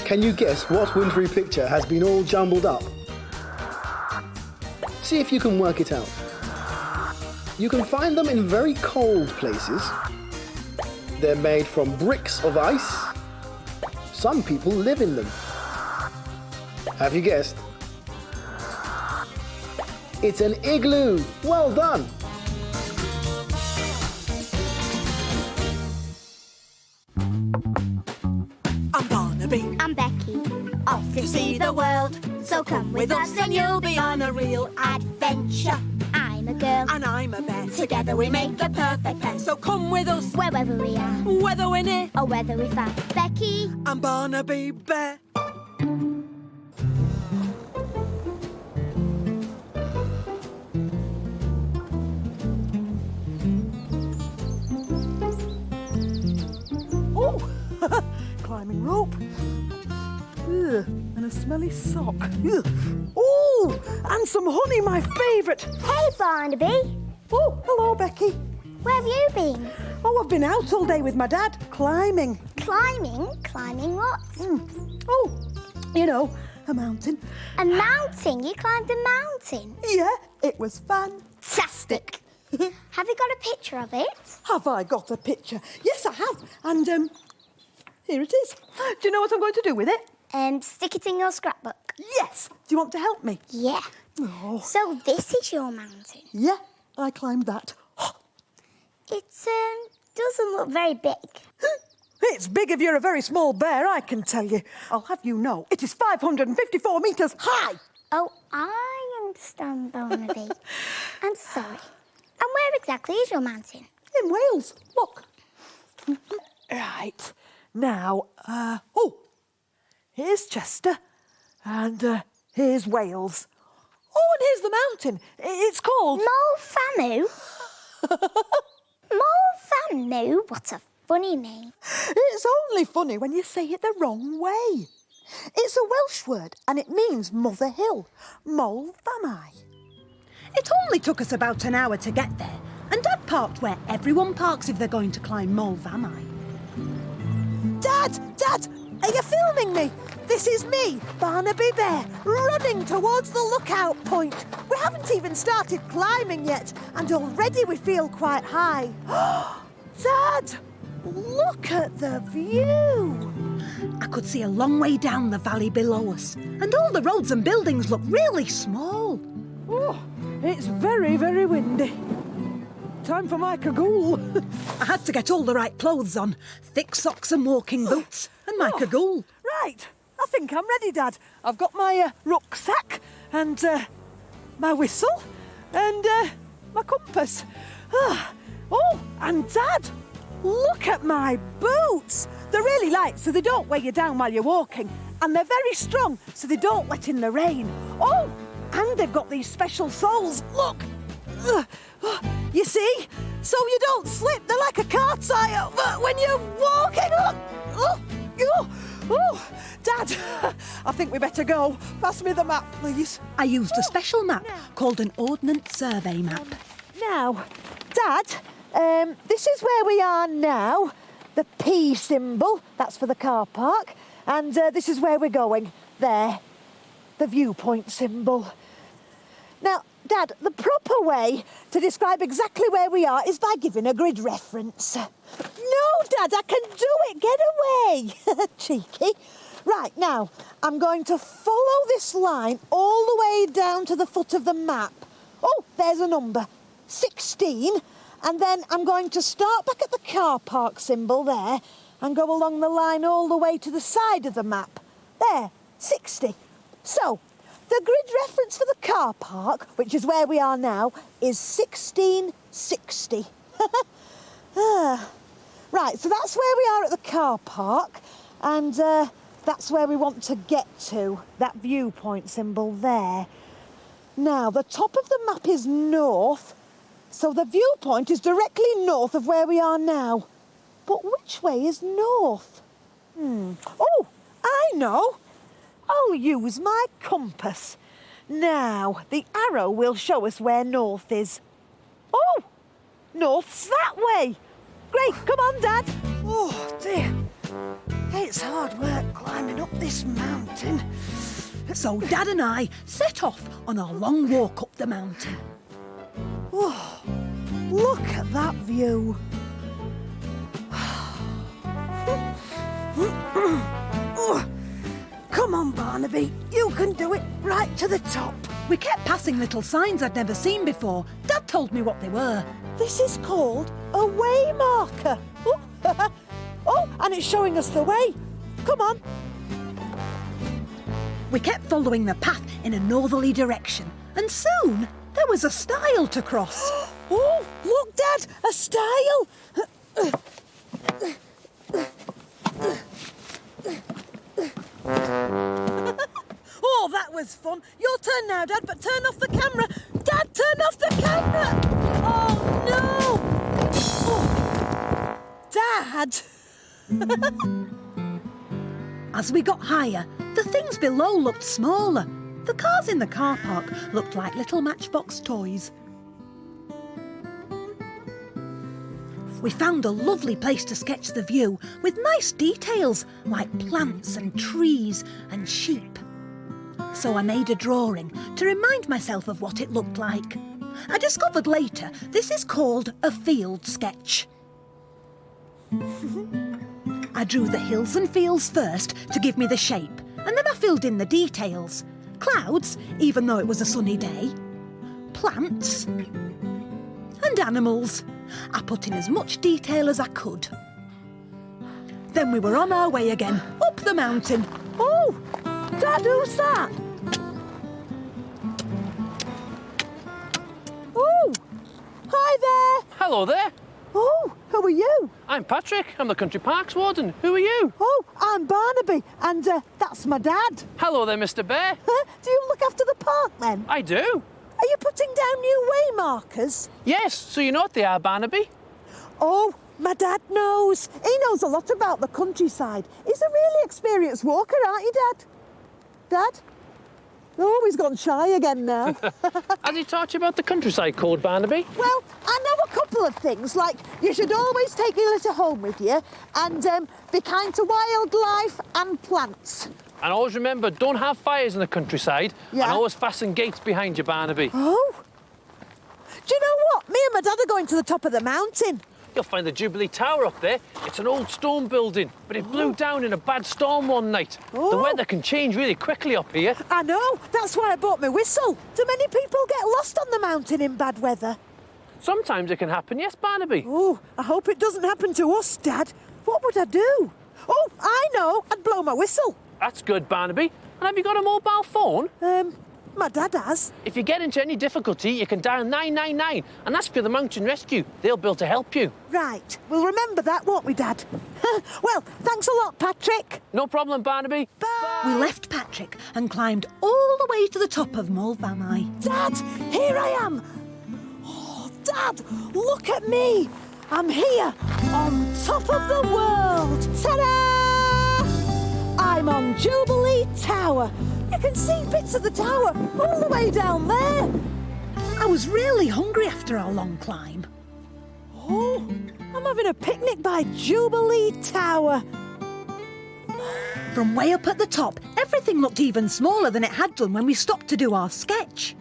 Can you guess what wintry picture has been all jumbled up? See if you can work it out. You can find them in very cold places. They're made from bricks of ice. Some people live in them. Have you guessed? It's an igloo. Well done. I'm Barnaby. I'm Becky. Off to see the world. So come with us and you'll be on a real adventure. I'm a girl. And I'm a bear. Together we make the perfect pair. So come with us, Wherever we are, whether we're near or whether we're far. Becky. I'm Barnaby Bear. Oh, climbing rope. Ugh, and a smelly sock. Ugh. Oh, and some honey, my favourite. Hey, Barnaby. Oh, hello, Becky. Where have you been? Oh, I've been out all day with my dad, climbing. Climbing? Climbing what? Oh, you know, a mountain. A mountain? You climbed a mountain? Yeah, it was fantastic. Have you got a picture of it? Have I got a picture? Yes, I have. And, here it is. Do you know what I'm going to do with it? Stick it in your scrapbook. Yes. Do you want to help me? Yeah. Oh. So this is your mountain. Yeah, I climbed that. It doesn't look very big. It's big if you're a very small bear, I can tell you. I'll have you know, it is 554 metres high. Oh, I understand, Barnaby. I'm sorry. And where exactly is your mountain? In Wales, look. Right, now, here's Chester, and here's Wales. Oh, and here's the mountain. It's called... Molfamu? Molfamu? What a funny name. It's only funny when you say it the wrong way. It's a Welsh word, and it means Mother Hill. Molfamai. It only took us about an hour to get there, and Dad parked where everyone parks if they're going to climb Molfamai. Dad! Are you filming me? This is me, Barnaby Bear, running towards the lookout point. We haven't even started climbing yet, and already we feel quite high. Dad, look at the view. I could see a long way down the valley below us, and all the roads and buildings look really small. Oh, it's very, very windy. Time for my cagoule. I had to get all the right clothes on, thick socks and walking boots, and my cagoule. Right, I think I'm ready, Dad. I've got my rucksack and my whistle and my compass. Oh, and Dad, look at my boots. They're really light, so they don't weigh you down while you're walking. And they're very strong, so they don't wet in the rain. Oh, and they've got these special soles. Look. You see? So you don't slip. They're like a car tyre when you're walking. Oh, Dad, I think we better go. Pass me the map, please. I used a special map called an Ordnance Survey map. Now, Dad, this is where we are now. The P symbol, that's for the car park. And this is where we're going. There, the viewpoint symbol. Now, Dad, the proper way to describe exactly where we are is by giving a grid reference. No, Dad, I can do it. Get away. Cheeky. Right, now, I'm going to follow this line all the way down to the foot of the map. Oh, there's a number, 16. And then I'm going to start back at the car park symbol there and go along the line all the way to the side of the map. There, 60. So, the grid reference for the car park, which is where we are now, is 1660. Right, so that's where we are at the car park, and that's where we want to get to, that viewpoint symbol there. Now, the top of the map is north, so the viewpoint is directly north of where we are now. But which way is north? Oh, I know. I'll use my compass. Now, the arrow will show us where north is. Oh, north's that way. Great, come on, Dad. Oh, dear. It's hard work climbing up up this mountain. So Dad and I set off on our long walk up the mountain. Oh, look at that view. Oh, come on, Barnaby. You can do it right to the top. We kept passing little signs I'd never seen before. Dad told me what they were. This is called a way marker. Oh, oh, and it's showing us the way. Come on. We kept following the path in a northerly direction, and soon there was a stile to cross. Oh, look, Dad, a stile. Oh, that was fun. Your turn now, Dad, but turn off the camera. Dad, turn off the camera. Oh, no. Oh. Dad. As we got higher, the things below looked smaller. The cars in the car park looked like little matchbox toys. We found a lovely place to sketch the view with nice details like plants and trees and sheep. So I made a drawing to remind myself of what it looked like. I discovered later this is called a field sketch. I drew the hills and fields first to give me the shape, and then I filled in the details. Clouds, even though it was a sunny day. Plants. And animals. I put in as much detail as I could. Then we were on our way again, up the mountain. Oh, Dad, who's that? Oh, hi there. Hello there. Oh, who are you? I'm Patrick. I'm the Country Parks Warden. Who are you? Oh, I'm Barnaby, and that's my dad. Hello there, Mr. Bear. Do you look after the park then? I do. Are you putting down new way markers? Yes, so you know what they are, Barnaby? Oh, my dad knows. He knows a lot about the countryside. He's a really experienced walker, aren't you, Dad? Dad? Oh, he's gone shy again now. Has he taught you about the countryside code, Barnaby? Well, I know a couple of things, like you should always take your litter home with you and be kind to wildlife and plants. And always remember, don't have fires in the countryside. Yeah. And always fasten gates behind you, Barnaby. Oh? Do you know what? Me and my dad are going to the top of the mountain. You'll find the Jubilee Tower up there. It's an old stone building, but it blew down in a bad storm one night. The Oh. weather can change really quickly up here. I know. That's why I bought my whistle. Do many people get lost on the mountain in bad weather? Sometimes it can happen, yes, Barnaby? Oh, I hope it doesn't happen to us, Dad. What would I do? Oh, I know. I'd blow my whistle. That's good, Barnaby. And have you got a mobile phone? My dad has. If you get into any difficulty, you can dial 999 and ask for the Mountain Rescue. They'll be able to help you. Right. We'll remember that, won't we, Dad? Well, thanks a lot, Patrick. No problem, Barnaby. Bye. We left Patrick and climbed all the way to the top of Mulvaney. Dad, here I am. Oh, Dad, look at me. I'm here on top of the world. Ta-da! I'm on Jubilee Tower. You can see bits of the tower all the way down there. I was really hungry after our long climb. Oh, I'm having a picnic by Jubilee Tower. From way up at the top, everything looked even smaller than it had done when we stopped to do our sketch.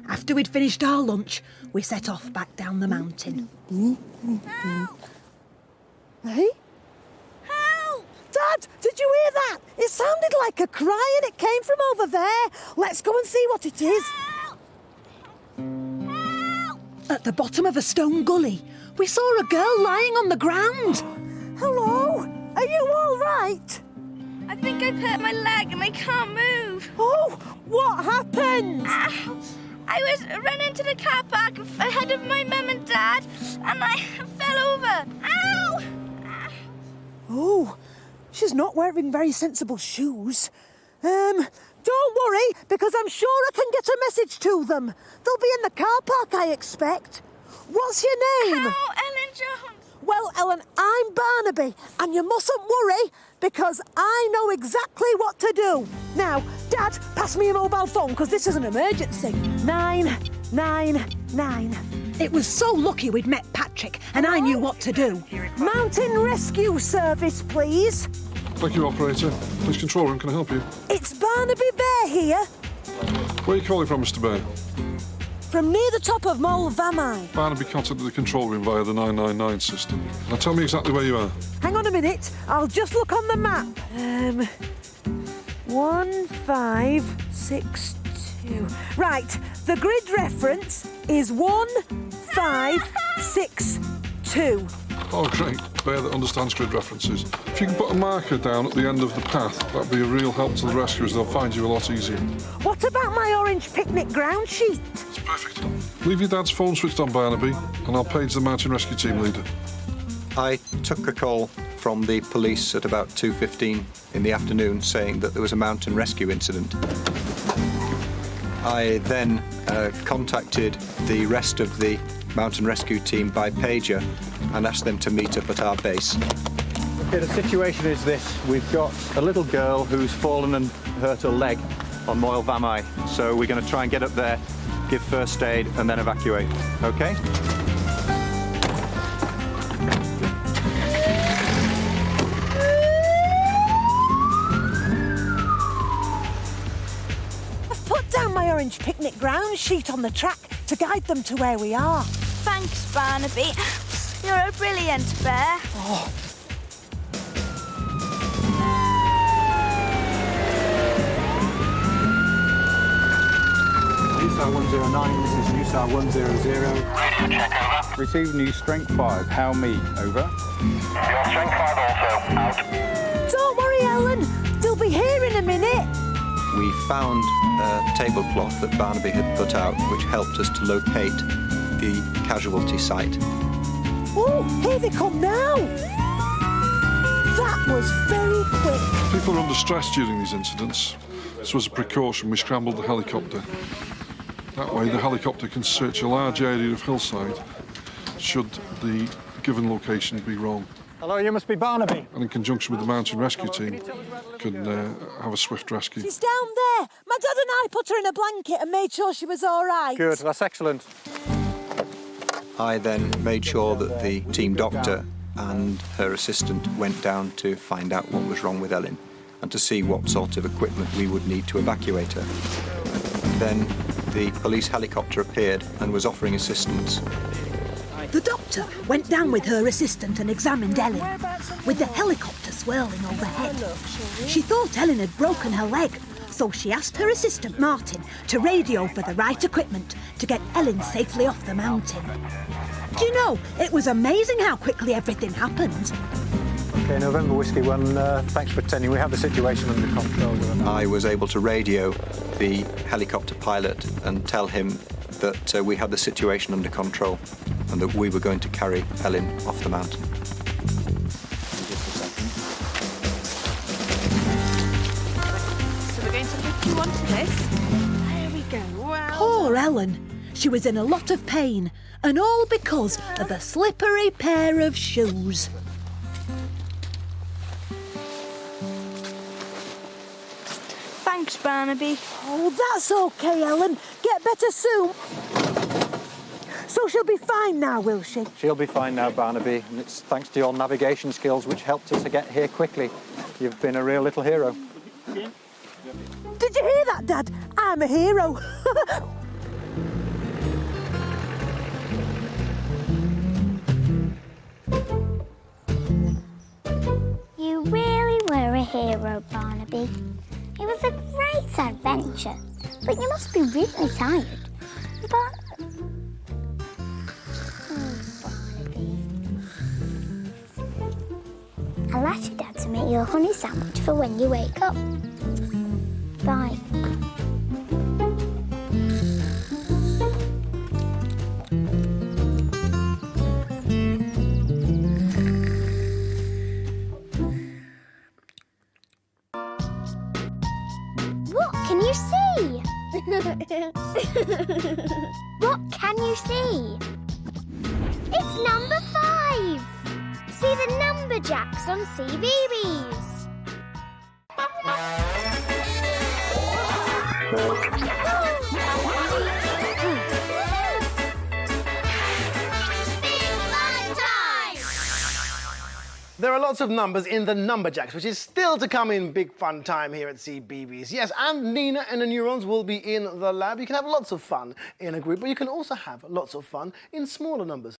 After we'd finished our lunch, we set off back down the mountain. Hey? Help! Dad, did you hear that? It sounded like a cry and it came from over there. Let's go and see what it is. At the bottom of a stone gully, we saw a girl lying on the ground. Hello? Are you all right? I think I've hurt my leg and I can't move. Oh, what happened? Ow. I was running to the car park ahead of my mum and dad and I fell over. Ow! Oh, she's not wearing very sensible shoes. Don't worry, because I'm sure I can get a message to them. They'll be in the car park, I expect. What's your name? Oh, Ellen Jones. Well, Ellen, I'm Barnaby, and you mustn't worry, because I know exactly what to do. Now, Dad, pass me your mobile phone, because this is an emergency. 999. It was so lucky we'd met Patrick and I knew what to do. Mountain Rescue Service, please. Thank you, operator. Police control room, can I help you? It's Barnaby Bear here, Where are you calling from, Mr. Bear? from near the top of Mole Vamai. Barnaby contacted the control room via the 999 system. Now tell me exactly where you are. Hang on a minute, I'll just look on the map. 1562. Right, the grid reference is 1562. Oh, great. Bear that understands grid references. If you can put a marker down at the end of the path, that'd be a real help to the rescuers. They'll find you a lot easier. What about my orange picnic ground sheet? That's perfect. Leave your dad's phone switched on, Barnaby, and I'll page the mountain rescue team leader. I took a call from the police at about 2:15 in the afternoon saying that there was a mountain rescue incident. I then contacted the rest of the mountain rescue team by pager and asked them to meet up at our base. Okay, the situation is this. We've got a little girl who's fallen and hurt her leg on Moyle Vamai. So we're going to try and get up there, give first aid and then evacuate. Okay? I've put down my orange picnic ground sheet on the track to guide them to where we are. Thanks, Barnaby. You're a brilliant bear. USAR 109, this is USAR 100. Radio check, over. Receive new strength 5. How me, over. Your strength 5 also, out. Don't worry, Ellen. They'll be here in a minute. We found a tablecloth that Barnaby had put out, which helped us to locate the casualty site. Oh, here they come now. That was very quick. People are under stress during these incidents, so as a precaution, we scrambled the helicopter. That way, the helicopter can search a large area of hillside, should the given location be wrong. Hello, you must be Barnaby. And in conjunction with the mountain rescue team, can have a swift rescue. She's down there. My dad and I put her in a blanket and made sure she was all right. Good, that's excellent. I then made sure that the team doctor and her assistant went down to find out what was wrong with Ellen and to see what sort of equipment we would need to evacuate her. Then the police helicopter appeared and was offering assistance. The doctor went down with her assistant and examined Ellen, with the helicopter swirling overhead. She thought Ellen had broken her leg, so she asked her assistant Martin to radio for the right equipment to get Ellen safely off the mountain. Do you know, it was amazing how quickly everything happened. Okay, November Whiskey 1, thanks for attending. We have the situation under control. I was able to radio the helicopter pilot and tell him that we had the situation under control and that we were going to carry Ellen off the mountain. So we're going to lift you onto this. There we go. Wow. Poor Ellen. She was in a lot of pain, and all because of a slippery pair of shoes. Thanks, Barnaby. Oh, that's okay, Ellen. Get better soon. So she'll be fine now, will she? She'll be fine now, Barnaby, and it's thanks to your navigation skills which helped us to get here quickly. You've been a real little hero. Did you hear that, Dad? I'm a hero. You really were a hero, Barnaby. It was a great adventure, but you must be really tired. Barnaby. I'll ask your Dad to make you a honey sandwich for when you wake up. Bye. What can you see? What can you see? It's number 5. See the numberjacks on CBeebies. There are lots of numbers in the Numberjacks, which is still to come in big fun time here at CBeebies. Yes, and Nina and the Neurons will be in the lab. You can have lots of fun in a group, but you can also have lots of fun in smaller numbers.